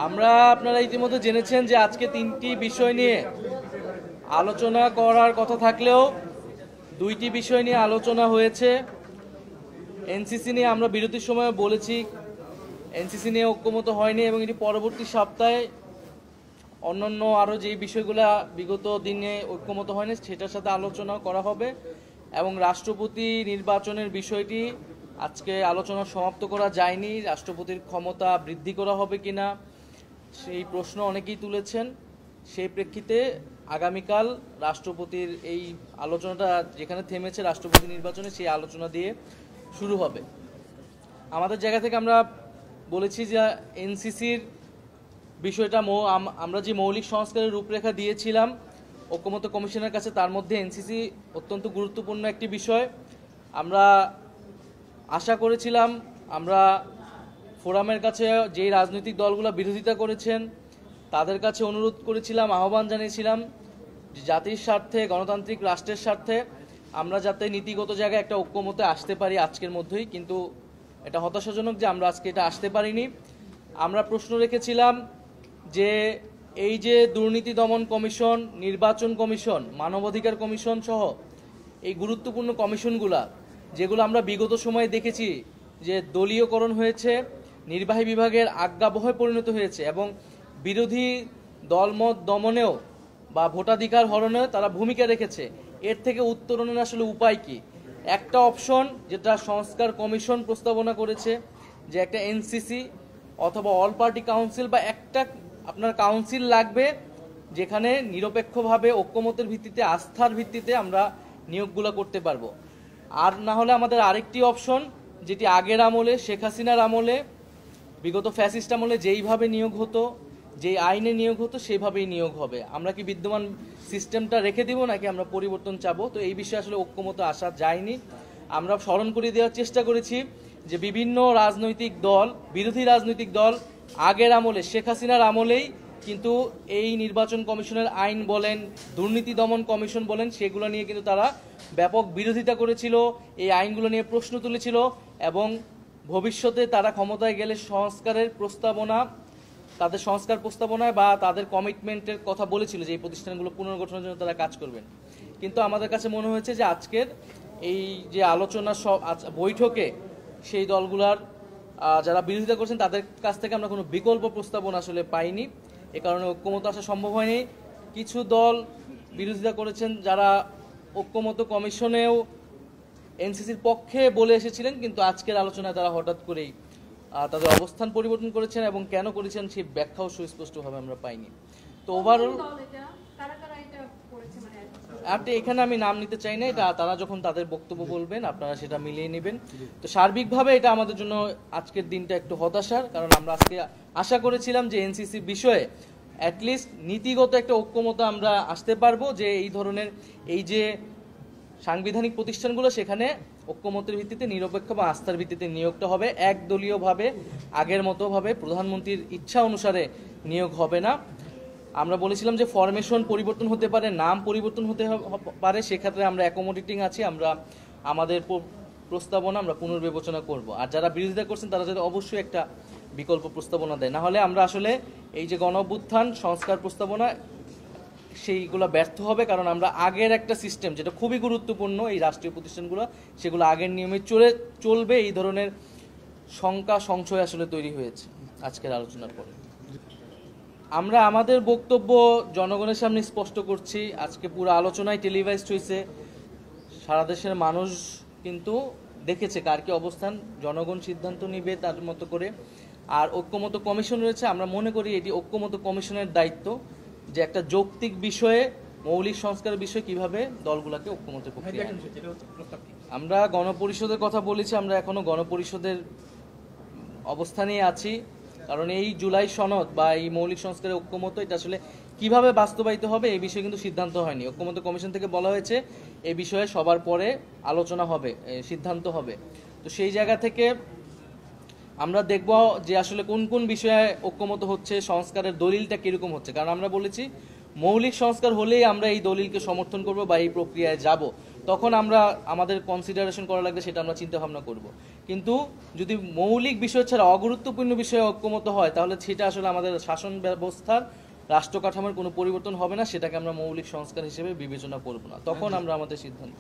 আমরা আপনারা ইতিমধ্যে জেনেছেন যে আজকে তিনটি বিষয় নিয়ে আলোচনা করার কথা থাকলেও দুইটি বিষয় নিয়ে আলোচনা হয়েছে। এনসিসি নিয়ে আমরা বিরতির সময় বলেছি এনসিসি নিয়ে ঐক্যমত হয়নি এবং এটি পরবর্তী সপ্তাহে অন্যান্য আরও যেই বিষয়গুলো বিগত দিনে ঐক্যমত হয়নি সেটার সাথে আলোচনা করা হবে এবং রাষ্ট্রপতি নির্বাচনের বিষয়টি আজকে আলোচনা সমাপ্ত করা যায়নি। রাষ্ট্রপতির ক্ষমতা বৃদ্ধি করা হবে কিনা সেই প্রশ্ন অনেকেই তুলেছেন। সেই প্রেক্ষিতে আগামীকাল রাষ্ট্রপতির এই আলোচনাটা যেখানে থেমেছে রাষ্ট্রপতি নির্বাচনে সেই আলোচনা দিয়ে শুরু হবে। আমাদের জায়গা থেকে আমরা বলেছি যে এনসিসির বিষয়টা আমরা যে মৌলিক সংস্কারের রূপরেখা দিয়েছিলাম ঐক্যমত্য কমিশনের কাছে তার মধ্যে এনসিসি অত্যন্ত গুরুত্বপূর্ণ একটি বিষয়। আমরা আশা করেছিলাম, আমরা ফোরামের কাছে যেই রাজনৈতিক দলগুলো বিরোধিতা করেছেন তাদের কাছে অনুরোধ করেছিলাম, আহ্বান জানিয়েছিলাম জাতির স্বার্থে গণতান্ত্রিক রাষ্ট্রের স্বার্থে আমরা যাতে নীতিগত জায়গায় একটা ঐক্যমতে আসতে পারি আজকের মধ্যেই। কিন্তু এটা হতাশাজনক যে আমরা আজকে এটা আসতে পারিনি। আমরা প্রশ্ন রেখেছিলাম যে এই যে দুর্নীতি দমন কমিশন, নির্বাচন কমিশন, মানবাধিকার কমিশন সহ এই গুরুত্বপূর্ণ কমিশনগুলা যেগুলো আমরা বিগত সময়ে দেখেছি যে দলীয়করণ হয়েছে, নির্বাহী বিভাগের আজ্ঞাবহে পরিণত হয়েছে এবং বিরোধী দলমত দমনেও বা ভোটাধিকার হরণেও তারা ভূমিকা রেখেছে, এর থেকে উত্তরণের আসলে উপায় কি? একটা অপশন যেটা সংস্কার কমিশন প্রস্তাবনা করেছে যে একটা এনসিসি অথবা অল পার্টি কাউন্সিল বা একটা আপনার কাউন্সিল লাগবে যেখানে নিরপেক্ষভাবে ঐক্যমতের ভিত্তিতে আস্থার ভিত্তিতে আমরা নিয়োগগুলো করতে পারবো। আর না হলে আমাদের আরেকটি অপশন যেটি আগের আমলে শেখ হাসিনার আমলে বিগত ফ্যাসিস্ট আমলে যেইভাবে নিয়োগ হতো, যেই আইনে নিয়োগ হতো সেইভাবেই নিয়োগ হবে। আমরা কি বিদ্যমান সিস্টেমটা রেখে দিব নাকি আমরা পরিবর্তন চাবো? তো এই বিষয়ে আসলে ঐক্যমত আসা যায়নি। আমরা স্মরণ করিয়ে দেওয়ার চেষ্টা করেছি যে বিভিন্ন রাজনৈতিক দল, বিরোধী রাজনৈতিক দল আগের আমলে শেখ হাসিনার আমলেই কিন্তু এই নির্বাচন কমিশনের আইন বলেন, দুর্নীতি দমন কমিশন বলেন, সেগুলো নিয়ে কিন্তু তারা ব্যাপক বিরোধিতা করেছিল, এই আইনগুলো নিয়ে প্রশ্ন তুলেছিল এবং ভবিষ্যতে তারা ক্ষমতায় গেলে সংস্কারের প্রস্তাবনা, তাদের সংস্কার প্রস্তাবনায় বা তাদের কমিটমেন্টের কথা বলেছিল যে এই প্রতিষ্ঠানগুলো পুনর্গঠনের জন্য তারা কাজ করবেন। কিন্তু আমাদের কাছে মনে হয়েছে যে আজকের এই যে আলোচনা সব বৈঠকে সেই দলগুলার যারা বিরোধিতা করছেন তাদের কাছ থেকে আমরা কোনো বিকল্প প্রস্তাবনা আসলে পাইনি। এ কারণে ঐক্যমত আসা সম্ভব হয়নি। কিছু দল বিরোধিতা করেছেন যারা ঐক্যমত কমিশনেও এনসিসির পক্ষে বলে এসেছিলেন, কিন্তু আজকের আলোচনায় তারা হঠাৎ করেই তাদের অবস্থান পরিবর্তন করেছেন এবং কেন করেছেন সেই ব্যাখ্যাও সুস্পষ্টভাবে আমরা পাইনি। তো ওভারঅল আপনি এখানে আমি নাম নিতে চাই না, এটা তারা যখন তাদের বক্তব্য বলবেন আপনারা সেটা মিলিয়ে নেবেন। তো সার্বিকভাবে এটা আমাদের জন্য আজকের দিনটা একটু হতাশার, কারণ আমরা আজকে আশা করেছিলাম যে এনসিসি বিষয়ে অ্যাটলিস্ট নীতিগত একটা ঐক্যমত আমরা আসতে পারবো যে এই ধরনের এই যে সাংবিধানিক প্রতিষ্ঠানগুলো সেখানে ঐক্যমতের ভিত্তিতে নিরপেক্ষ বা আস্থার ভিত্তিতে নিয়োগটা হবে, একদলীয়ভাবে আগের মতোভাবে প্রধানমন্ত্রীর ইচ্ছা অনুসারে নিয়োগ হবে না। আমরা বলেছিলাম যে ফরমেশন পরিবর্তন হতে পারে, নাম পরিবর্তন হতে পারে, সেক্ষেত্রে আমরা অ্যাকোমোডেটিং আছি, আমরা আমাদের প্রস্তাবনা আমরা পুনর্বিবেচনা করব। আর যারা বিরোধিতা করছেন তারা যাতে অবশ্যই একটা বিকল্প প্রস্তাবনা দেয়, না হলে আমরা আসলে এই যে গণঅভ্যুত্থান সংস্কার প্রস্তাবনা সেইগুলো ব্যর্থ হবে। কারণ আমরা আগের একটা সিস্টেম যেটা খুবই গুরুত্বপূর্ণ, এই রাষ্ট্রীয় প্রতিষ্ঠানগুলো সেগুলো আগের নিয়মে চলবে, এই ধরনের শঙ্কা সংশয় আসলে তৈরি হয়েছে আজকের আলোচনার পরে। আমরা আমাদের বক্তব্য জনগণের সামনে স্পষ্ট করছি। আজকে পুরো আলোচনায় টেলিভাইজড হয়েছে, সারা দেশের মানুষ কিন্তু দেখেছে কার কি অবস্থান, জনগণ সিদ্ধান্ত নিবে তার মতো করে। আর ঐক্যমত কমিশন রয়েছে, আমরা মনে করি এটি ঐক্যমত কমিশনের দায়িত্ব যে একটা যৌক্তিক বিষয়ে মৌলিক সংস্কারের বিষয়ে কিভাবে দলগুলোকে ঐক্যমতের পক্ষে। আমরা গণপরিষদের কথা বলেছি, আমরা এখনো গণপরিষদের অবস্থানেই আছি, কারণ এই জুলাই সনদ বা এই মৌলিক সংস্কারের ঐক্যমত এটা আসলে কিভাবে বাস্তবায়িত হবে এই বিষয়ে কিন্তু সিদ্ধান্ত হয়নি। ঐক্যমত কমিশন থেকে বলা হয়েছে এই বিষয়ে সবার পরে আলোচনা হবে, সিদ্ধান্ত হবে। তো সেই জায়গা থেকে আমরা দেখব যে আসলে কোন কোন বিষয়ে ঐক্যমত হচ্ছে, সংস্কারের দলিলটা কিরকম হচ্ছে। কারণ আমরা বলেছি মৌলিক সংস্কার হলেই আমরা এই দলিলকে সমর্থন করব বা এই প্রক্রিয়ায় যাব, তখন আমরা আমাদের কনসিডারেশন করা লাগবে, সেটা আমরা চিন্তা ভাবনা করব। কিন্তু যদি মৌলিক বিষয় ছাড়া অগুরুত্বপূর্ণ বিষয়ে ঐক্যমত হয়, তাহলে সেটা আসলে আমাদের শাসন ব্যবস্থার রাষ্ট্র কাঠামোর কোনো পরিবর্তন হবে না, সেটাকে আমরা মৌলিক সংস্কার হিসেবে বিবেচনা করব না, তখন আমরা আমাদের সিদ্ধান্ত